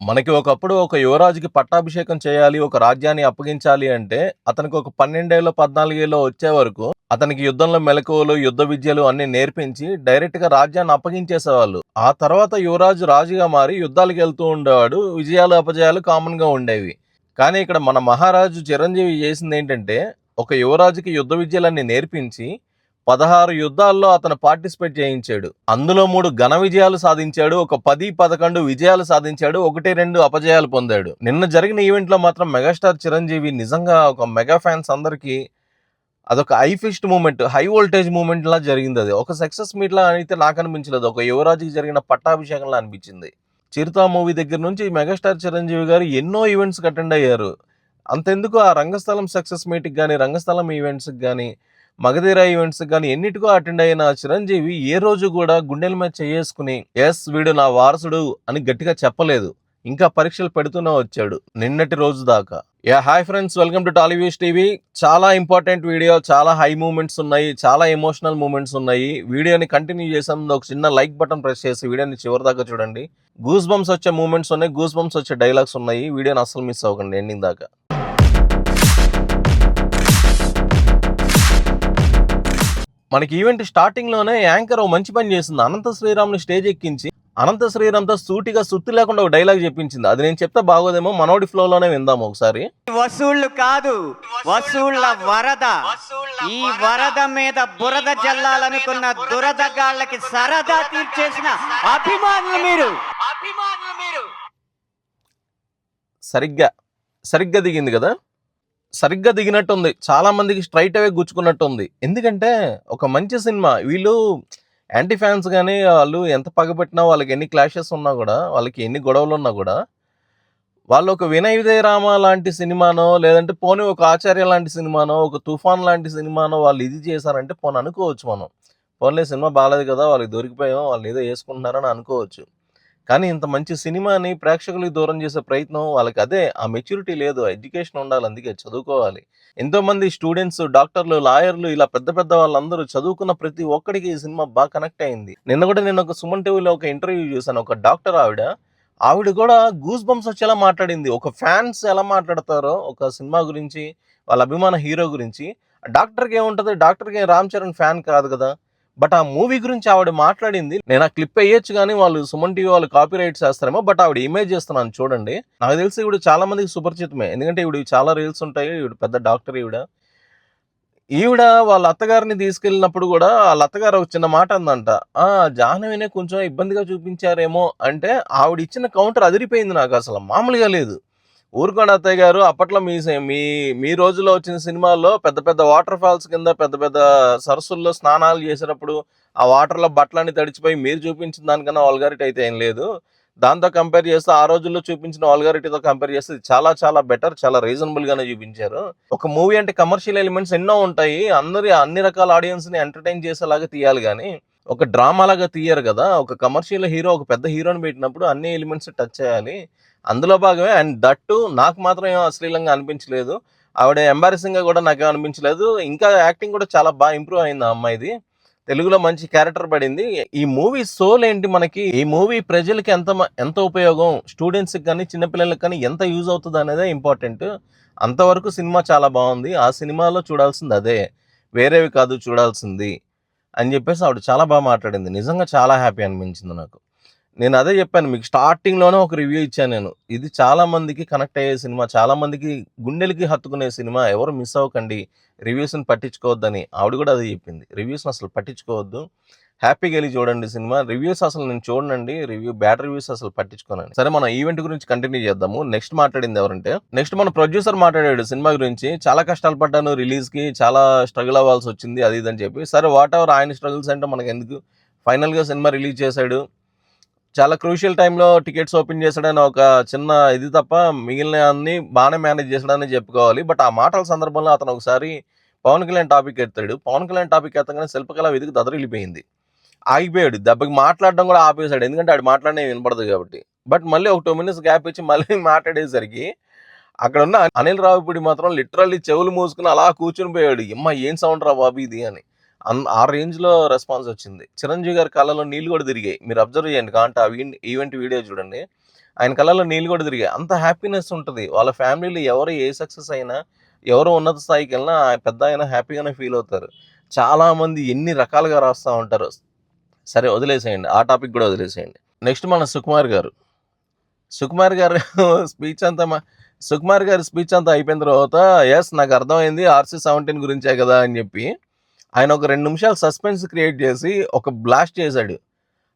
మనకి ఒకప్పుడు ఒక యువరాజుకి పట్టాభిషేకం చేయాలి, ఒక రాజ్యాన్ని అప్పగించాలి అంటే అతనికి ఒక 12 ఏళ్ళో, 14 ఏళ్ళో వచ్చే వరకు అతనికి యుద్ధంలో మెలకువలు, యుద్ధ విద్యలు అన్నీ నేర్పించి డైరెక్ట్‌గా రాజ్యాన్ని అప్పగించేసేవాళ్ళు. ఆ తర్వాత యువరాజు రాజుగా మారి యుద్ధాలకు వెళ్తూ ఉండేవాడు. విజయాలు, అపజయాలు కామన్‌గా ఉండేవి. కానీ ఇక్కడ మన మహారాజు చిరంజీవి చేసిందేంటంటే, ఒక యువరాజుకి యుద్ధ విద్యలన్నీ నేర్పించి 16 యుద్ధాల్లో అతను పార్టిసిపేట్ చేయించాడు. అందులో 3 ఘన విజయాలు సాధించాడు. ఒక 10, 11 విజయాలు సాధించాడు. 1, 2 అపజయాలు పొందాడు. నిన్న జరిగిన ఈవెంట్లో మాత్రం మెగాస్టార్ చిరంజీవి నిజంగా ఒక మెగా ఫ్యాన్స్ అందరికీ అదొక high fist moment, high voltage moment లా జరిగింది. అది ఒక సక్సెస్ మీట్ లా అయితే నాకు అనిపించలేదు. ఒక యువరాజుకి జరిగిన పట్టాభిషేకంలా అనిపించింది. చిరుత మూవీ దగ్గర నుంచి మెగాస్టార్ చిరంజీవి గారు ఎన్నో ఈవెంట్స్కి అటెండ్ అయ్యారు. అంతెందుకు ఆ రంగస్థలం సక్సెస్ మీట్కి కానీ, రంగస్థలం ఈవెంట్స్కి కానీ, మగధీర ఈవెంట్స్ కానీ ఎన్నిటికో అటెండ్ అయిన చిరంజీవి ఏ రోజు కూడా గుండెల మీద చేసుకుని ఎస్ వీడు నా వారసుడు అని గట్టిగా చెప్పలేదు. ఇంకా పరీక్షలు పెడుతూనే వచ్చాడు నిన్నటి రోజు దాకా. Hi friends, welcome to Tollyviews TV. చాలా ఇంపార్టెంట్ వీడియో, చాలా హై మూమెంట్స్ ఉన్నాయి, చాలా ఎమోషనల్ మూమెంట్స్ ఉన్నాయి. వీడియోని కంటిన్యూ చేసే ముందు ఒక చిన్న లైక్ బటన్ ప్రెస్ చేసి వీడియోని చివరి దాకా చూడండి. గూస్ బంప్స్ వచ్చే మూమెంట్స్ ఉన్నాయి, గూస్ బంప్స్ వచ్చే డైలాగ్స్ ఉన్నాయి. వీడియోని అస్సలు మిస్ అవ్వకండి ఎండింగ్ దాకా. మనకి ఈవెంట్ స్టార్టింగ్ లోనే యాంకర్ మంచి పని చేసింది. అనంత శ్రీరామ్ని స్టేజ్ ఎక్కించి అనంత శ్రీరామ్తో సూటిగా సుత్తి లేకుండా ఒక డైలాగ్ చెప్పించింది. అది నేను చెప్తే బాగోదేమో, మనోడి ఫ్లోలోనే విందాము ఒకసారి. వసూళ్లు కాదు, వసూళ్ల వరద. ఈ వరద మీద బురద జల్లాలనుకున్న దురదగాళ్ళకి సరదా తీర్చేసిన అభిమానులు మీరు. సరిగ్గా దిగింది కదా, సరిగ్గా దిగినట్టుంది. చాలా మందికి స్ట్రైట్ అవే గుచ్చుకున్నట్టుంది. ఎందుకంటే ఒక మంచి సినిమా, వీళ్ళు యాంటీ ఫ్యాన్స్ కానీ వాళ్ళు ఎంత పగబెట్టినా, వాళ్ళకి ఎన్ని క్లాషెస్ ఉన్నా కూడా, వాళ్ళకి ఎన్ని గొడవలు ఉన్నా కూడా, వాళ్ళు ఒక వినయ్ విజయరామ లాంటి సినిమానో, లేదంటే పోనీ ఒక ఆచార్య లాంటి సినిమానో, ఒక తుఫాన్ లాంటి సినిమానో వాళ్ళు ఇది చేశారంటే పోనీ అనుకోవచ్చు మనం. పోన్లే సినిమా బాగాలేదు కదా, వాళ్ళకి దొరికిపోయాం, వాళ్ళు ఏదో వేసుకుంటున్నారని అనుకోవచ్చు. కానీ ఇంత మంచి సినిమాని ప్రేక్షకులకు దూరం చేసే ప్రయత్నం వాళ్ళకి, అదే ఆ మెచ్యూరిటీ లేదు, ఎడ్యుకేషన్ ఉండాలి, అందుకే చదువుకోవాలి. ఎంతోమంది స్టూడెంట్స్, డాక్టర్లు, లాయర్లు, ఇలా పెద్ద పెద్ద వాళ్ళందరూ చదువుకున్న ప్రతి ఒక్కడికి ఈ సినిమా బాగా కనెక్ట్ అయింది. నేను ఒక సుమన్ టీవీలో ఒక ఇంటర్వ్యూ చూసాను. ఒక డాక్టర్ ఆవిడ కూడా గూస్ బంప్స్ వచ్చేలా మాట్లాడింది. ఒక ఫ్యాన్స్ ఎలా మాట్లాడతారో ఒక సినిమా గురించి, వాళ్ళ అభిమాన హీరో గురించి, డాక్టర్కి ఏముంటుంది, డాక్టర్కి రామ్ చరణ్ ఫ్యాన్ కాదు కదా. బట్ ఆ మూవీ గురించి ఆవిడ మాట్లాడింది. నేను ఆ క్లిప్ వేయొచ్చు కానీ వాళ్ళు సుమన్ టీవీ వాళ్ళు కాపీ రైట్ చేస్తారేమో, బట్ ఆవిడ ఇమేజ్ చేస్తున్నాను చూడండి. నాకు తెలిసి ఇవిడ చాలా మందికి సుపరిచితమే, ఎందుకంటే ఇవిడ చాలా రీల్స్ ఉంటాయి. ఇవిడ పెద్ద డాక్టర్. ఈవిడ వాళ్ళ అత్తగారిని తీసుకెళ్ళినప్పుడు కూడా వాళ్ళ అత్తగారు ఒక చిన్న మాట అందంట, జాహ్నవినే కొంచెం ఇబ్బందిగా చూపించారేమో అంటే, ఆవిడ ఇచ్చిన కౌంటర్ అదిరిపోయింది. నాకు అసలు మామూలుగా లేదు. ఊరుకోండి అత్తయ్య గారు, అప్పట్లో మీ మీ రోజుల్లో వచ్చిన సినిమాల్లో పెద్ద పెద్ద వాటర్ ఫాల్స్ కింద, పెద్ద పెద్ద సరస్సుల్లో స్నానాలు చేసేటప్పుడు ఆ వాటర్లో బట్టలన్నీ తడిచిపోయి మీరు చూపించిన దానికన్నా వాల్గారిటీ అయితే ఏం లేదు. దాంతో కంపేర్ చేస్తే ఆ రోజుల్లో చూపించిన వాల్గారిటీతో కంపేర్ చేస్తే చాలా చాలా బెటర్, చాలా రీజనబుల్ గానే చూపించారు. ఒక మూవీ అంటే కమర్షియల్ ఎలిమెంట్స్ ఎన్నో ఉంటాయి, అన్ని రకాల ఆడియన్స్ ని ఎంటర్టైన్ చేసేలాగా తీయాలి కానీ ఒక డ్రామా లాగా తీయరు కదా. ఒక కమర్షియల్ హీరో ఒక పెద్ద హీరోని పెట్టినప్పుడు అన్ని ఎలిమెంట్స్ టచ్ చేయాలి, అందులో భాగమే. అండ్ దట్టు నాకు మాత్రం ఏమో అశ్లీలంగా అనిపించలేదు. ఆవిడ ఎంబారసింగ్ గా కూడా నాకేం అనిపించలేదు. ఇంకా యాక్టింగ్ కూడా చాలా బాగా ఇంప్రూవ్ అయింది ఆ అమ్మాయిది. తెలుగులో మంచి క్యారెక్టర్ పడింది. ఈ మూవీ సోల్ ఏంటి, మనకి ఈ మూవీ ప్రజలకి ఎంత ఉపయోగం, స్టూడెంట్స్కి కానీ చిన్నపిల్లలకి కానీ ఎంత యూజ్ అవుతుంది అనేదే ఇంపార్టెంట్. అంతవరకు సినిమా చాలా బాగుంది. ఆ సినిమాలో చూడాల్సింది అదే, వేరేవి కాదు చూడాల్సింది అని చెప్పేసి ఆవిడ చాలా బాగా మాట్లాడింది. నిజంగా చాలా హ్యాపీ అనిపించింది నాకు. నేను అదే చెప్పాను మీకు, స్టార్టింగ్లోనే ఒక రివ్యూ ఇచ్చాను నేను. ఇది చాలా మందికి కనెక్ట్ అయ్యే సినిమా, చాలా మందికి గుండెలకి హత్తుకునే సినిమా, ఎవరు మిస్ అవ్వకండి, రివ్యూస్ని పట్టించుకోవద్దని ఆవిడ కూడా అదే చెప్పింది. రివ్యూస్ని అసలు పట్టించుకోవద్దు, హ్యాపీగా వెళ్ళి చూడండి సినిమా. రివ్యూస్ అసలు నేను చూడండి, బ్యాడ్ రివ్యూస్ అసలు పట్టించుకోనండి. సరే, మనం ఈవెంట్ గురించి కంటిన్యూ చేద్దాము. నెక్స్ట్ మాట్లాడింది ఎవరంటే, నెక్స్ట్ మన ప్రొడ్యూసర్ మాట్లాడాడు సినిమా గురించి. చాలా కష్టాలు పడ్డాను రిలీజ్కి, చాలా స్ట్రగుల్ అవ్వాల్సి వచ్చింది, అది ఇది అని చెప్పి. సరే, వాట్ ఎవర్, ఆయన స్ట్రగుల్స్ అంటే మనకు ఎందుకు, ఫైనల్గా సినిమా రిలీజ్ చేశాడు. చాలా క్రూషియల్ టైంలో టికెట్స్ ఓపెన్ చేశాడని ఒక చిన్న ఇది తప్ప మిగిలిన అన్ని బాగానే మేనేజ్ చేశాడని చెప్పుకోవాలి. బట్ ఆ మాటల సందర్భంలో అతను ఒకసారి పవన్ కళ్యాణ్ టాపిక్ ఎత్తాడు. పవన్ కళ్యాణ్ టాపిక్ ఎత్తగానే శిల్పకళ వెతికి దదరిల్లిపోయింది, ఆగిపోయాడు. దెబ్బకి మాట్లాడడం కూడా ఆపేశాడు, ఎందుకంటే ఆడు మాట్లాడిన వినపడదు కాబట్టి. బట్ మళ్ళీ ఒక 2 minutes గ్యాప్ ఇచ్చి మళ్ళీ మాట్లాడేసరికి అక్కడ ఉన్న అనిల్ రావిపూడి మాత్రం లిటరల్లీ చెవులు మూసుకుని అలా కూర్చుని పోయాడు. ఏం సౌండ్ రా బాబు ఇది అని. ఆ రేంజ్లో రెస్పాన్స్ వచ్చింది. చిరంజీవి గారి కళ్ళలో నీళ్ళు కూడా తిరిగాయి. మీరు అబ్జర్వ్ చేయండి, కాంటే ఆ ఈవెంట్ వీడియో చూడండి. ఆయన కళ్ళలో నీళ్ళు కూడా తిరిగాయి. అంత హ్యాపీనెస్ ఉంటుంది. వాళ్ళ ఫ్యామిలీలో ఎవరు ఏ సక్సెస్ అయినా, ఎవరు ఉన్నత స్థాయికి వెళ్ళినా పెద్ద ఆయన హ్యాపీగానే ఫీల్ అవుతారు. చాలామంది ఎన్ని రకాలుగా రాస్తూ ఉంటారు. సరే వదిలేసేయండి, ఆ టాపిక్ కూడా వదిలేసేయండి. నెక్స్ట్ మన సుకుమార్ గారు. సుకుమార్ గారు స్పీచ్ అంతా సుకుమార్ గారి స్పీచ్ అంతా అయిపోయిన తర్వాత ఎస్ నాకు అర్థమైంది RC-17 గురించే కదా అని చెప్పి ఆయన ఒక 2 నిమిషాలు సస్పెన్స్ క్రియేట్ చేసి ఒక బ్లాస్ట్ చేశాడు.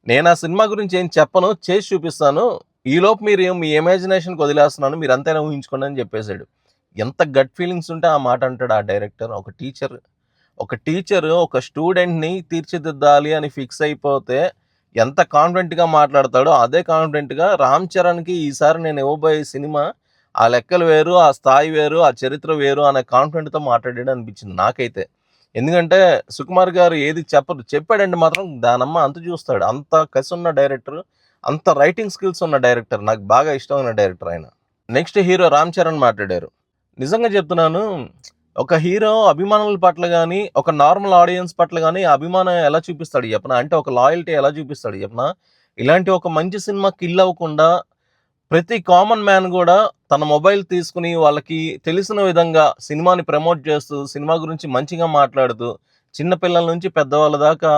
నేను ఆ సినిమా గురించి ఏం చెప్పను, చేసి చూపిస్తాను, ఈలోపు మీరు మీ ఇమాజినేషన్కి వదిలేస్తున్నాను, మీరు అంతైనా ఊహించుకోండి అని చెప్పేశాడు. ఎంత గట్ ఫీలింగ్స్ ఉంటే ఆ మాట అంటాడు ఆ డైరెక్టర్. ఒక టీచర్ ఒక స్టూడెంట్ని తీర్చిదిద్దాలి అని ఫిక్స్ అయిపోతే ఎంత కాన్ఫిడెంట్గా మాట్లాడతాడో అదే కాన్ఫిడెంట్గా రామ్ చరణ్కి ఈసారి నేను ఇవ్వబోయే సినిమా ఆ లెక్కలు వేరు, ఆ స్థాయి వేరు, ఆ చరిత్ర వేరు అనే కాన్ఫిడెంట్తో మాట్లాడాడు అనిపించింది నాకైతే. ఎందుకంటే సుకుమార్ గారు ఏది చెప్పాడంటే మాత్రం దానమ్మ అంత చూస్తాడు. అంత కసి ఉన్న డైరెక్టర్, అంత రైటింగ్ స్కిల్స్ ఉన్న డైరెక్టర్, నాకు బాగా ఇష్టమైన డైరెక్టర్ ఆయన. నెక్స్ట్ హీరో రామ్ చరణ్ మాట్లాడారు. నిజంగా చెప్తున్నాను, ఒక హీరో అభిమానుల పట్ల కానీ ఒక నార్మల్ ఆడియన్స్ పట్ల కానీ అభిమానం ఎలా చూపిస్తాడు చెప్పనా, అంటే ఒక లాయల్టీ ఎలా చూపిస్తాడు చెప్పనా. ఇలాంటి ఒక మంచి సినిమా కిల్ అవ్వకుండా ప్రతి కామన్ మ్యాన్ కూడా తన మొబైల్ తీసుకుని వాళ్ళకి తెలిసిన విధంగా సినిమాని ప్రమోట్ చేస్తూ సినిమా గురించి మంచిగా మాట్లాడుతూ చిన్నపిల్లల నుంచి పెద్దవాళ్ళ దాకా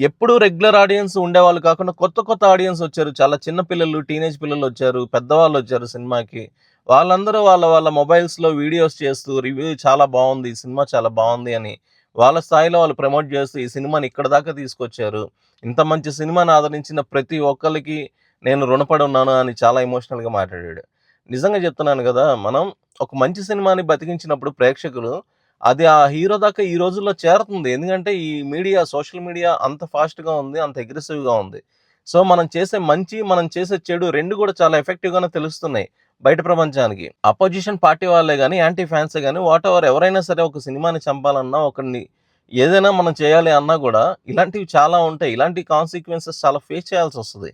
ఎప్పుడూ రెగ్యులర్ ఆడియన్స్ ఉండేవాళ్ళు కాకుండా కొత్త ఆడియన్స్ వచ్చారు. చాలా చిన్న పిల్లలు, టీనేజ్ పిల్లలు వచ్చారు, పెద్దవాళ్ళు వచ్చారు సినిమాకి. వాళ్ళందరూ వాళ్ళ మొబైల్స్లో వీడియోస్ చేస్తూ రివ్యూ చాలా బాగుంది, ఈ సినిమా చాలా బాగుంది అని వాళ్ళ స్థాయిలో వాళ్ళు ప్రమోట్ చేస్తూ ఈ సినిమాని ఇక్కడ దాకా తీసుకొచ్చారు. ఇంత మంచి సినిమాని ఆదరించిన ప్రతి ఒక్కరికి నేను రుణపడి ఉన్నాను అని చాలా ఎమోషనల్గా మాట్లాడాడు. నిజంగా చెప్తున్నాను కదా, మనం ఒక మంచి సినిమాని బతికించినప్పుడు ప్రేక్షకులు అది ఆ హీరో దాకా ఈ రోజుల్లో చేరుతుంది. ఎందుకంటే ఈ మీడియా, సోషల్ మీడియా అంత ఫాస్ట్గా ఉంది, అంత అగ్రెసివ్గా ఉంది. సో మనం చేసే మంచి, మనం చేసే చెడు రెండు కూడా చాలా ఎఫెక్టివ్గానే తెలుస్తున్నాయి బయట ప్రపంచానికి. అపోజిషన్ పార్టీ వాళ్ళే కానీ, యాంటీ ఫ్యాన్సే కానీ, వాట్ ఎవర్ ఎవరైనా సరే ఒక సినిమాని చంపాలన్నా, ఒకరిని ఏదైనా మనం చేయాలి అన్నా కూడా ఇలాంటివి చాలా ఉంటాయి. ఇలాంటి కాన్సిక్వెన్సెస్ చాలా ఫేస్ చేయాల్సి వస్తుంది.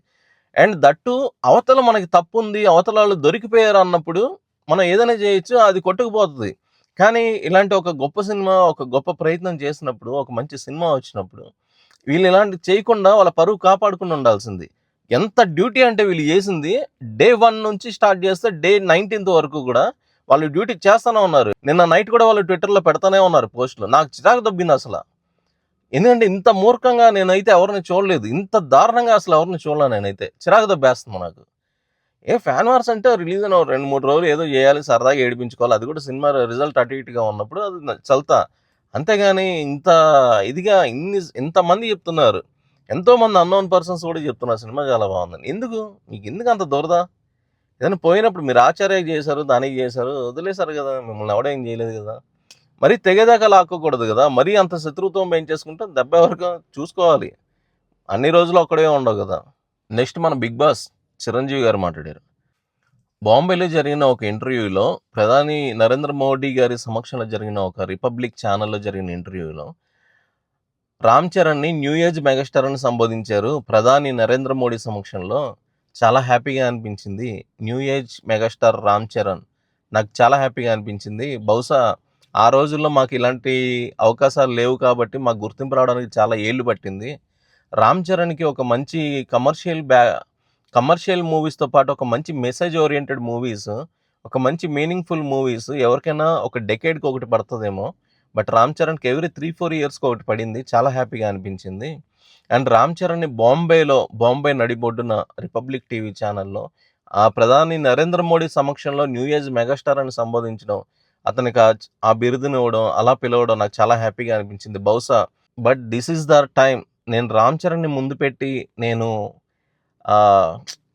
అండ్ దట్టు అవతల మనకి తప్పు ఉంది, అవతల వాళ్ళు దొరికిపోయారు అన్నప్పుడు మనం ఏదైనా చేయొచ్చు, అది కొట్టుకుపోతుంది. కానీ ఇలాంటి ఒక గొప్ప సినిమా, ఒక గొప్ప ప్రయత్నం చేసినప్పుడు, ఒక మంచి సినిమా వచ్చినప్పుడు వీళ్ళు ఇలాంటివి చేయకుండా వాళ్ళ పరువు కాపాడుకుని ఉండాల్సింది. ఎంత డ్యూటీ అంటే వీళ్ళు చేసింది డే 1 నుంచి స్టార్ట్ చేస్తే డే 19th వరకు కూడా వాళ్ళు డ్యూటీ చేస్తూనే ఉన్నారు. నిన్న నైట్ కూడా వాళ్ళు ట్విట్టర్లో పెడతానే ఉన్నారు పోస్టులు. నాకు చిరాకు దొబ్బింది అసలు. ఎందుకంటే ఇంత మూర్ఖంగా నేనైతే ఎవరిని చూడలేదు, ఇంత దారుణంగా అసలు ఎవరిని చూడలేదు. నేనైతే చిరాకు దొబ్బేస్తుంది నాకు. ఫ్యాన్ వార్స్ అంటే రిలీజ్ అయిన 2-3 రోజులు ఏదో చేయాలి, సరదాగా ఏడిపించుకోవాలి, అది కూడా సినిమా రిజల్ట్ అటు ఇటుగా ఉన్నప్పుడు అది చల్తా. అంతేగాని ఇంత ఇదిగా ఇంతమంది చెప్తున్నారు, ఎంతోమంది అన్నోన్ పర్సన్స్ కూడా చెప్తున్నారు సినిమా చాలా బాగుందని. మీకు ఎందుకు అంత దొరదా? ఏదైనా పోయినప్పుడు మీరు ఆచార్య చేశారు, దానికి చేశారు, వదిలేశారు కదా, మిమ్మల్ని ఎవడేం చేయలేదు కదా. మరీ తెగేదాకా లాక్కోకూడదు కదా, మరీ అంత శత్రుత్వం పెంచేసుకుంటే దెబ్బ వరకు చూసుకోవాలి. అన్ని రోజులు ఒక్కడే ఉండవు కదా. నెక్స్ట్ మన బిగ్ బాస్ చిరంజీవి గారు మాట్లాడారు. బాంబేలో జరిగిన ఒక ఇంటర్వ్యూలో, ప్రధాని నరేంద్ర మోడీ గారి సమక్షంలో జరిగిన ఒక రిపబ్లిక్ ఛానల్లో జరిగిన ఇంటర్వ్యూలో రామ్ చరణ్ని న్యూ ఏజ్ మెగాస్టార్ అని సంబోధించారు ప్రధాని నరేంద్ర మోడీ సమక్షంలో. చాలా హ్యాపీగా అనిపించింది. New age megastar Ram Charan, నాకు చాలా హ్యాపీగా అనిపించింది. బహుశా ఆ రోజుల్లో మాకు ఇలాంటి అవకాశాలు లేవు కాబట్టి మాకు గుర్తింపు రావడానికి చాలా ఏళ్ళు పట్టింది. రామ్ చరణ్కి ఒక మంచి కమర్షియల్ మూవీస్తో పాటు ఒక మంచి మెసేజ్ ఓరియంటెడ్ మూవీస్, ఒక మంచి మీనింగ్ఫుల్ మూవీస్ ఎవరికైనా ఒక డెకేడ్కి ఒకటి పడుతుందేమో, బట్ రామ్ చరణ్కి ఎవ్రీ 3-4 ఇయర్స్కి ఒకటి పడింది. చాలా హ్యాపీగా అనిపించింది. అండ్ రామ్ చరణ్ని బాంబే నడిబొడ్డున రిపబ్లిక్ టీవీ ఛానల్లో ఆ ప్రధాని నరేంద్ర మోడీ సమక్షంలో న్యూ ఏజ్ మెగాస్టార్ అని సంబోధించడం, అతనికి ఆ బిరుదుని ఇవ్వడం, అలా పిలవడం నాకు చాలా హ్యాపీగా అనిపించింది. బహుశా but this is the time, నేను రామ్ చరణ్ని ముందు పెట్టి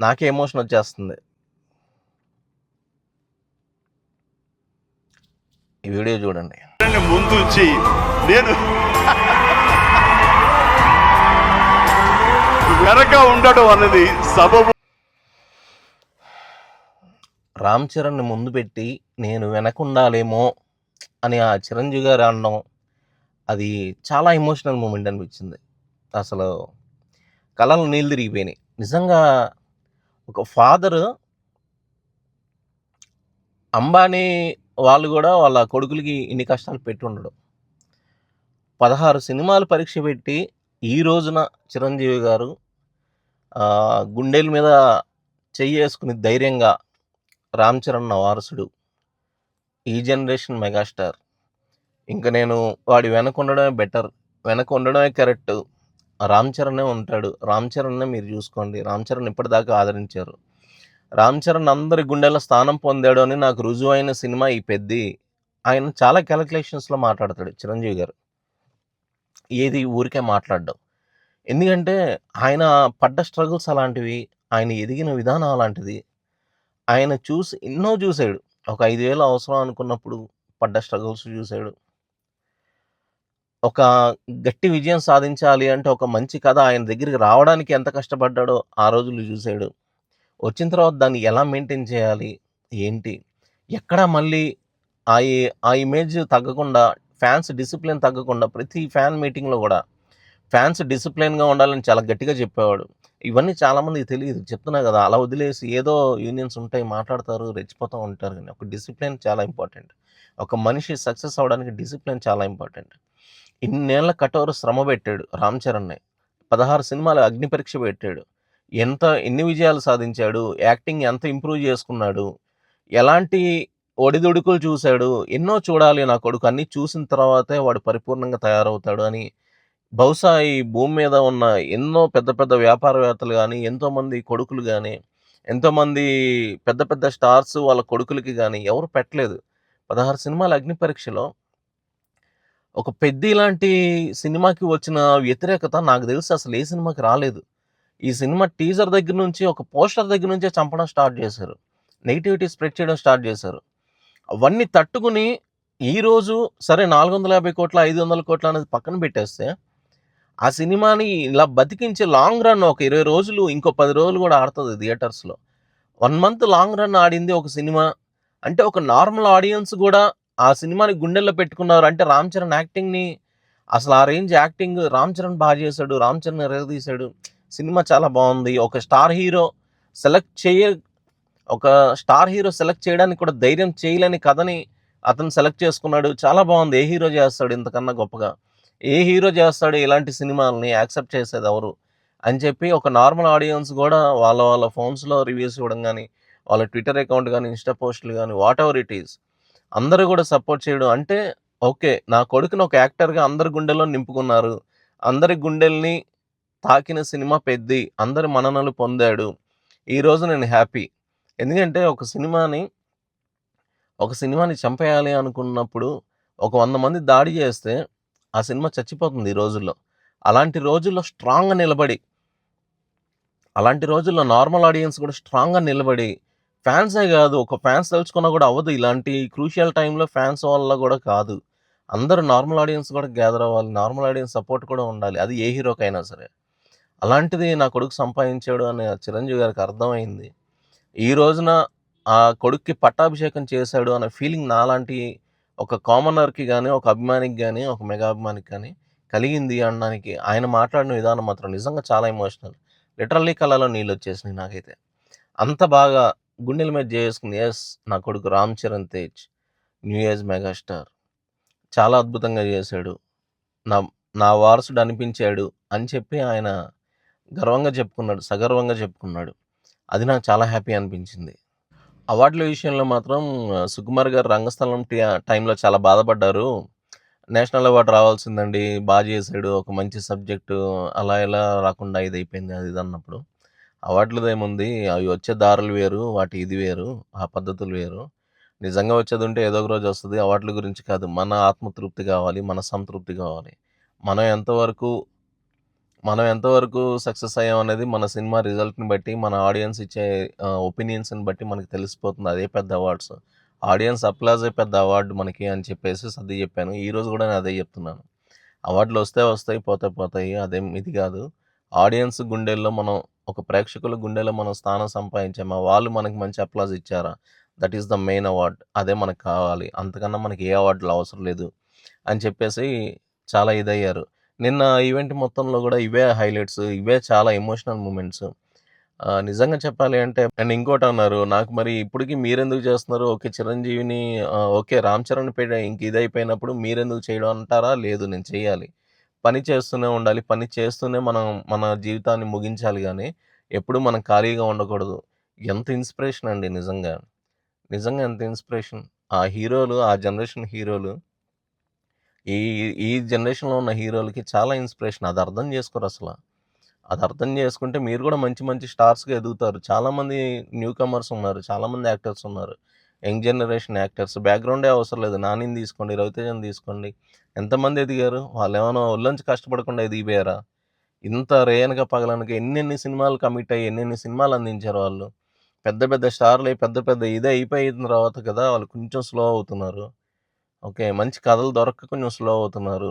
నాకే ఎమోషన్ వచ్చేస్తుంది. ఈ వీడియో చూడండి. ముందుంచి నేను వెనక ఉండడం అన్నది సబబు. రామ్ చరణ్ని ముందు పెట్టి నేను వెనక ఉండాలేమో అని ఆ చిరంజీవి గారు అనడం, అది చాలా ఎమోషనల్ మూమెంట్ అనిపించింది. అసలు కళ్ళలో నీళ్ళు తిరిగిపోయినాయి. నిజంగా ఒక ఫాదరు, అంబానీ వాళ్ళు కూడా వాళ్ళ కొడుకులకి ఇన్ని కష్టాలు పెట్టి ఉండడు. 16 సినిమాలు పరీక్ష పెట్టి ఈ రోజున చిరంజీవి గారు గుండెల మీద చెయ్యేసుకుని ధైర్యంగా 'రామ్ చరణ్ నా వారసుడు. ఈ జనరేషన్ మెగాస్టార్. ఇంక నేను వాడి వెనక ఉండడమే బెటర్. వెనక ఉండడమే కరెక్ట్. రామ్ చరణే ఉంటాడు. రామ్ చరణ్‌నే మీరు చూసుకోండి. రామ్ చరణ్ ఇప్పటిదాకా ఆదరించారు. రామ్ చరణ్ అందరి గుండెల్లో స్థానం పొందాడు అని నాకు రుజువైన సినిమా ఈ 'పెద్ది'. ఆయన చాలా కాలిక్యులేషన్స్‌లో మాట్లాడతాడు చిరంజీవి గారు. ఏది ఊరికే మాట్లాడడం. ఎందుకంటే ఆయన పడ్డ స్ట్రగుల్స్ అలాంటివి. ఆయన ఎదిగిన విధానం అలాంటిది. ఆయన ఎన్నో చూసాడు. ఒక 5,000 అవసరం అనుకున్నప్పుడు పడ్డ స్ట్రగుల్స్ చూసాడు. ఒక గట్టి విజయం సాధించాలి అంటే ఒక మంచి కథ ఆయన దగ్గరికి రావడానికి ఎంత కష్టపడ్డాడో ఆ రోజుల్లో చూసాడు. వచ్చిన తర్వాత దాన్ని ఎలా మెయింటైన్ చేయాలి? ఏంటి? ఎక్కడ మళ్ళీ ఆ ఇమేజ్ తగ్గకుండా, ఫ్యాన్స్ డిసిప్లిన్ తగ్గకుండా ప్రతి ఫ్యాన్ మీటింగ్‌లో గూడా ఫ్యాన్స్ డిసిప్లిన్‌గా ఉండాలని చాలా గట్టిగా చెప్పేవాడు. ఇవన్నీ చాలామందికి తెలీదు. చెప్తున్నా గదా! అలా వదిలేసి ఏదో యూనియన్స్ ఉంటాయి, మాట్లాడతారు, రెచ్చిపోతూ ఉంటారు గానీ, ఒక డిసిప్లిన్ చాలా ఇంపార్టెంట్. ఒక మనిషి సక్సెస్ అవ్వడానికి డిసిప్లిన్ చాలా ఇంపార్టెంట్. ఇన్నేళ్ల కఠోర శ్రమ పెట్టాడు రామ్ చరణ్‌ని. 16 సినిమాలు అగ్ని పరీక్ష పెట్టాడు. ఎన్ని విజయాలు సాధించాడు, యాక్టింగ్ ఎంత ఇంప్రూవ్ చేసుకున్నాడు, ఎలాంటి ఒడిదుడుకులు చూసాడు, ఎన్నో చూడాలి నా కొడుకు. అన్నీ చూసిన తర్వాతే వాడు పరిపూర్ణంగా తయారవుతాడు అని బహుశా ఈ భూమి మీద ఉన్న ఎన్నో పెద్ద పెద్ద వ్యాపారవేత్తలు గానీ, ఎంతోమంది కొడుకులు గానీ, ఎంతోమంది పెద్ద పెద్ద స్టార్స్ వాళ్ళ కొడుకులకి గానీ ఎవరు పెట్టలేదు. 16 సినిమాల అగ్ని పరీక్షలో ఒక 'పెద్ది' లాంటి సినిమాకి వచ్చిన వ్యతిరేకత నాకు తెలిసి అసలు ఏ సినిమాకి రాలేదు. ఈ సినిమా టీజర్ దగ్గర నుంచి, ఒక పోస్టర్ దగ్గర నుంచే చంపడం స్టార్ట్ చేశారు. నెగటివిటీ స్ప్రెడ్ చేయడం స్టార్ట్ చేశారు. అవన్నీ తట్టుకుని ఈరోజు సరే 450 కోట్ల, 500 కోట్ల అనేది పక్కన పెట్టేస్తే, ఆ సినిమాని ఇలా బతికించి లాంగ్ రన్ ఒక 20 రోజులు, ఇంకో 10 రోజులు కూడా ఆడుతుంది థియేటర్స్‌లో. 1 మంత్ లాంగ్ రన్ ఆడింది ఒక సినిమా. అంటే ఒక నార్మల్ ఆడియన్స్ కూడా ఆ సినిమాని గుండెల్లో పెట్టుకున్నారు. అంటే రామ్ చరణ్ యాక్టింగ్‌ని అసలు ఆ రేంజ్ యాక్టింగ్ రామ్ చరణ్ బాగా చేశాడు. రామ్ చరణ్ ఎరగదీశాడు. సినిమా చాలా బాగుంది. ఒక స్టార్ హీరో సెలెక్ట్ చేయడానికి కూడా ధైర్యం చేయలేని కథని అతను సెలెక్ట్ చేసుకున్నాడు. చాలా బాగుంది. ఏ హీరో చేస్తాడు ఇంతకన్నా గొప్పగా? ఏ హీరో చేస్తాడు ఇలాంటి సినిమాలని యాక్సెప్ట్ చేసేది ఎవరు? అని చెప్పి ఒక నార్మల్ ఆడియన్స్ కూడా వాళ్ళ ఫోన్స్‌లో రివ్యూస్ ఇవ్వడం గానీ, వాళ్ళ ట్విట్టర్ అకౌంట్ గానీ, ఇన్‌స్టా పోస్టులు గానీ, వాట్ ఎవర్ ఇట్ ఈస్, అందరూ కూడా సపోర్ట్ చేయడం. అంటే ఓకే, నా కొడుకుని ఒక యాక్టర్‌గా అందరి గుండెల్లో నింపుకున్నారు. అందరి గుండెల్ని తాకిన సినిమా 'పెద్ది'. అందరి మన్ననలు పొందాడు. ఈరోజు నేను హ్యాపీ. ఎందుకంటే ఒక సినిమాని చంపేయాలి అనుకున్నప్పుడు ఒక 100 మంది దాడి చేస్తే ఆ సినిమా చచ్చిపోతుంది ఈ రోజుల్లో. అలాంటి రోజుల్లో స్ట్రాంగ్‌గా నిలబడి, అలాంటి రోజుల్లో నార్మల్ ఆడియన్స్ కూడా స్ట్రాంగ్‌గా నిలబడి, ఫ్యాన్సే కాదు, ఒక ఫ్యాన్స్ తలుచుకున్నా కూడా అవ్వదు. ఇలాంటి క్రూషియల్ టైంలో ఫ్యాన్స్ వల్ల కూడా కాదు. అందరూ నార్మల్ ఆడియన్స్ కూడా గ్యాదర్ అవ్వాలి. నార్మల్ ఆడియన్స్ సపోర్ట్ కూడా ఉండాలి. అది ఏ హీరోకైనా సరే. అలాంటిది నా కొడుకు సంపాదించాడు అని చిరంజీవి గారికి అర్థమైంది. ఈ రోజున ఆ కొడుక్కి పట్టాభిషేకం చేశాడు అనే ఫీలింగ్ నాలాంటి ఒక కామనర్‌కి గానీ, ఒక అభిమానికి గానీ, ఒక మెగా అభిమానికి గానీ కలిగింది అనడానికి ఆయన మాట్లాడిన విధానం మాత్రం నిజంగా చాలా ఎమోషనల్. లిటరల్లీ కళ్ళలో నీళ్ళొచ్చేసినాయి నాకైతే. అంత బాగా గుండెల మీద చేసుకుని, యెస్, నా కొడుకు 'Ram Charan Tej' new age megastar. చాలా అద్భుతంగా చేశాడు. నా నా వారసుడు అనిపించాడు అని చెప్పి ఆయన గర్వంగా చెప్పుకున్నాడు. సగర్వంగా చెప్పుకున్నాడు. అది నాకు చాలా హ్యాపీ అనిపించింది. అవార్డుల విషయంలో మాత్రం సుకుమార్ గారు రంగస్థలం టైంలో చాలా బాధపడ్డారు. నేషనల్ అవార్డ్ రావాల్సిందండి. చేశాడు. ఒక మంచి సబ్జెక్టు అలా ఎలా రాకుండా ఇదైపోయింది అది ఇది అన్నప్పుడు, అవార్డులదేముంది, అవి వచ్చే దారులు వేరు, వాటి ఇది వేరు, ఆ పద్ధతులు వేరు. నిజంగా వచ్చేది ఉంటే ఏదో ఒక రోజు వస్తుంది. అవార్డుల గురించి కాదు, మన ఆత్మతృప్తి కావాలి, మన సంతృప్తి కావాలి. మనం ఎంతవరకు సక్సెస్ అయ్యాం అనేది మన సినిమా రిజల్ట్‌ని బట్టి, మన ఆడియన్స్ ఇచ్చే ఒపీనియన్స్‌ని బట్టి మనకు తెలిసిపోతుంది. అదే పెద్ద అవార్డ్స్. ఆడియన్స్ అప్లాజే పెద్ద అవార్డు మనకి అని చెప్పేసి సర్ది చెప్పాను. ఈరోజు కూడా నేను అదే చెప్తున్నాను. అవార్డులు వస్తాయి, పోతాయి. అదేం ఇది కాదు. ఆడియన్స్ గుండెల్లో మనం, ఒక ప్రేక్షకుల గుండెల్లో మనం స్థానం సంపాదించామా, వాళ్ళు మనకి మంచి అప్లాజ్ ఇచ్చారా, that is the main award. అదే మనకు కావాలి. అంతకన్నా మనకి ఏ అవార్డులు అవసరం లేదు అని చెప్పేసి చాలా ఇదయ్యారు. నిన్న ఈవెంట్ మొత్తంలో కూడా ఇవే హైలైట్స్, ఇవే చాలా ఎమోషనల్ మూమెంట్స్. నిజంగా చెప్పాలి అంటే, అండ్ ఇంకోటి అన్నారు నాకు, మరి ఇప్పటికి మీరెందుకు చేస్తున్నారు? ఓకే, చిరంజీవిని ఓకే, రామ్ చరణ్ ఇంక ఇదైపోయినప్పుడు మీరెందుకు చేయడం అంటారా? లేదు, నేను చేయాలి. పని చేస్తూనే ఉండాలి. పని చేస్తూనే మనం మన జీవితాన్ని ముగించాలి గానీ, ఎప్పుడూ మనం ఖాళీగా ఉండకూడదు. ఎంత ఇన్స్పిరేషన్ అండి నిజంగా. నిజంగా ఎంత ఇన్స్పిరేషన్. ఆ హీరోలు, ఆ జనరేషన్ హీరోలు ఈ ఈ జనరేషన్‌లో ఉన్న హీరోలకి చాలా ఇన్స్పిరేషన్. అది అర్థం చేసుకోరు అసల. అది అర్థం చేసుకుంటే మీరు కూడా మంచి మంచి స్టార్స్‌గా ఎదుగుతారు. చాలామంది న్యూ కమర్స్ ఉన్నారు. చాలామంది యాక్టర్స్ ఉన్నారు. Young generation actors. బ్యాక్‌గ్రౌండే అవసరం లేదు. నానిని తీసుకోండి, రవితేజని తీసుకోండి. ఎంతమంది ఎదిగారు? వాళ్ళేమన్నా ఒళ్ళొంచి కష్టపడకుండా ఎదిగిపోయారా? ఇంత రేయనక పగలనక ఎన్నెన్ని సినిమాలు కమిట్ అయ్యి, ఎన్నెన్ని సినిమాలు అందించారు వాళ్ళు. పెద్ద పెద్ద స్టార్‌లయి పెద్ద పెద్ద ఇదే అయిపోయిన తర్వాత కదా వాళ్ళు కొంచెం స్లో అవుతున్నారు. ఓకే. మంచి కథలు దొరక్క కొంచెం స్లో అవుతున్నారు.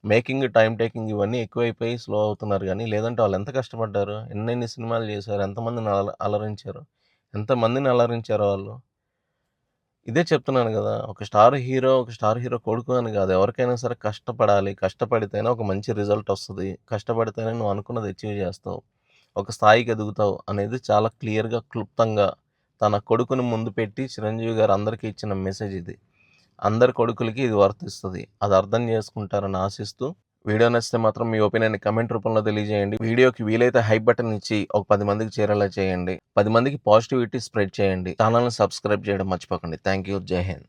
మేకింగ్, టైమ్ టేకింగ్ ఇవన్నీ ఎక్కువైపోయి స్లో అవుతున్నారు గానీ, లేదంటే వాళ్ళెంత కష్టపడ్డారు? ఎన్నెన్ని సినిమాలు చేశారు? ఎంతమందిని అలరించారు? ఎంతమందిని అలరించారు వాళ్ళు? ఇదే చెప్తున్నాను గదా! ఒక స్టార్ హీరో కొడుకు అని గాదు. ఎవరికైనా సరే కష్టపడాలి. కష్టపడితేనే ఒక మంచి రిజల్ట్ ఒస్తది. కష్టపడితేనే నువ్వు అనుకున్నది అచీవ్ జేస్తావు. ఒక స్థాయికి ఎదుగుతావు అనేది చాలా క్లియర్‌గా, క్లుప్తంగా తన కొడుకుని ముందు పెట్టి చిరంజీవి గారు అందరికీ ఇచ్చిన మెసేజ్ ఇది. అందరి కొడుకులకి ఇది వర్తిస్తది. అది అర్థం చేసుకుంటారని ఆశిస్తూ, వీడియో నచ్చితే మాత్రం మీ ఒపీనియన్‌ని కామెంట్ రూపంలో తెలియజేయండి. వీడియోకి వీలైతే హైప్ బటన్ ఇచ్చి ఒక 10 మందికి చేరేలా చేయండి. 10 మందికి పాజిటివిటీ స్ప్రెడ్ చేయండి. ఛానెల్‌ని సబ్స్క్రైబ్ చేయడం మర్చిపోకండి. Thank you. జై హింద్.